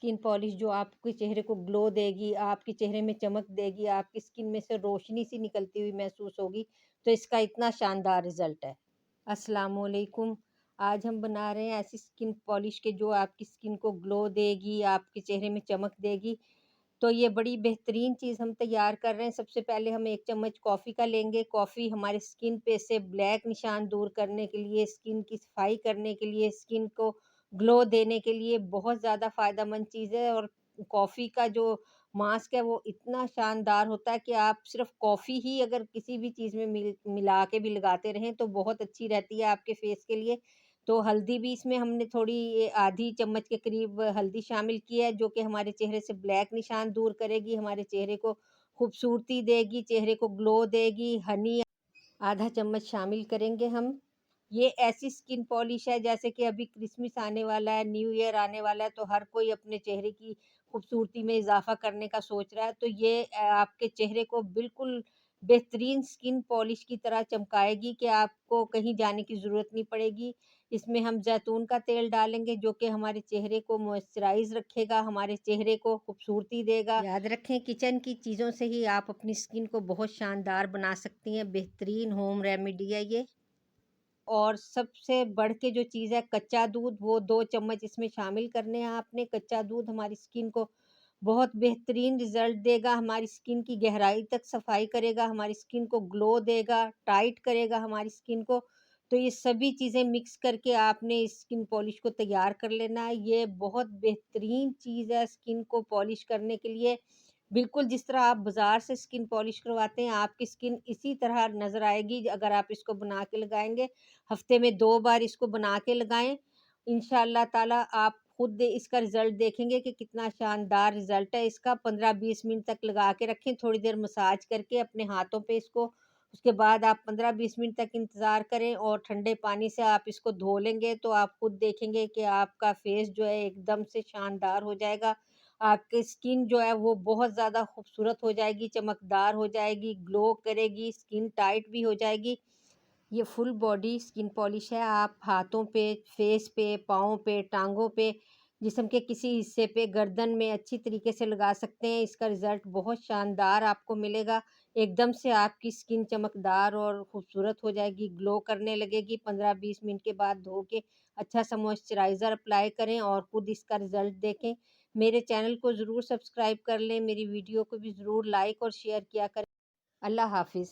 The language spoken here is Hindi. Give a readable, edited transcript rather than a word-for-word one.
स्किन पॉलिश जो आपके चेहरे को ग्लो देगी, आपके चेहरे में चमक देगी, आपकी स्किन में से रोशनी सी निकलती हुई महसूस होगी, तो इसका इतना शानदार रिज़ल्ट है। अस्सलामुअलैकुम। आज हम बना रहे हैं ऐसी स्किन पॉलिश के जो आपकी स्किन को ग्लो देगी, आपके चेहरे में चमक देगी। तो ये बड़ी बेहतरीन चीज़ हम तैयार कर रहे हैं। सबसे पहले हम 1 चम्मच कॉफ़ी का लेंगे। कॉफ़ी हमारे स्किन पे से ब्लैक निशान दूर करने के लिए, स्किन की सफाई करने के लिए, स्किन को ग्लो देने के लिए बहुत ज़्यादा फ़ायदेमंद चीज़ है। और कॉफ़ी का जो मास्क है वो इतना शानदार होता है कि आप सिर्फ़ कॉफ़ी ही अगर किसी भी चीज़ में मिला के भी लगाते रहें तो बहुत अच्छी रहती है आपके फ़ेस के लिए। तो हल्दी भी इसमें हमने थोड़ी आधी चम्मच के करीब हल्दी शामिल की है, जो कि हमारे चेहरे से ब्लैक निशान दूर करेगी, हमारे चेहरे को खूबसूरती देगी, चेहरे को ग्लो देगी। हनी आधा चम्मच शामिल करेंगे हम। ये ऐसी स्किन पॉलिश है जैसे कि अभी क्रिसमस आने वाला है, न्यू ईयर आने वाला है, तो हर कोई अपने चेहरे की खूबसूरती में इज़ाफ़ा करने का सोच रहा है। तो ये आपके चेहरे को बिल्कुल बेहतरीन स्किन पॉलिश की तरह चमकाएगी कि आपको कहीं जाने की ज़रूरत नहीं पड़ेगी। इसमें हम ज़ैतून का तेल डालेंगे जो कि हमारे चेहरे को मॉइस्चराइज़ रखेगा, हमारे चेहरे को खूबसूरती देगा। याद रखें किचन की चीज़ों से ही आप अपनी स्किन को बहुत शानदार बना सकती हैं, बेहतरीन होम रेमेडी है ये। और सबसे बढ़ के जो चीज़ है कच्चा दूध, वो 2 चम्मच इसमें शामिल करने हैं आपने। कच्चा दूध हमारी स्किन को बहुत बेहतरीन रिज़ल्ट देगा, हमारी स्किन की गहराई तक सफाई करेगा, हमारी स्किन को ग्लो देगा, टाइट करेगा हमारी स्किन को। तो ये सभी चीज़ें मिक्स करके आपने इस स्किन पॉलिश को तैयार कर लेना है। ये बहुत बेहतरीन चीज़ है स्किन को पॉलिश करने के लिए। बिल्कुल जिस तरह आप बाज़ार से स्किन पॉलिश करवाते हैं, आपकी स्किन इसी तरह नज़र आएगी अगर आप इसको बना के लगाएँगे। हफ्ते में 2 बार इसको बना के लगाएँ। इंशाअल्लाह ताला आप खुद इसका रिज़ल्ट देखेंगे कि कितना शानदार रिज़ल्ट है इसका। 15-20 मिनट तक लगा के रखें, थोड़ी देर मसाज करके अपने हाथों पे इसको। उसके बाद आप 15-20 मिनट तक इंतज़ार करें और ठंडे पानी से आप इसको धो लेंगे, तो आप खुद देखेंगे कि आपका फ़ेस जो है एकदम से शानदार हो जाएगा। आपकी स्किन जो है वो बहुत ज़्यादा खूबसूरत हो जाएगी, चमकदार हो जाएगी, ग्लो करेगी, स्किन टाइट भी हो जाएगी। ये फुल बॉडी स्किन पॉलिश है। आप हाथों पे, फेस पे, पाँव पे, टाँगों पे, जिस्म के किसी हिस्से पे, गर्दन में अच्छी तरीके से लगा सकते हैं। इसका रिज़ल्ट बहुत शानदार आपको मिलेगा। एकदम से आपकी स्किन चमकदार और खूबसूरत हो जाएगी, ग्लो करने लगेगी। 15-20 मिनट के बाद धो के अच्छा सा मॉइस्चराइज़र अप्लाई करें और खुद इसका रिज़ल्ट देखें। मेरे चैनल को ज़रूर सब्सक्राइब कर लें, मेरी वीडियो को भी ज़रूर लाइक और शेयर किया करें। अल्लाह हाफ़िज़।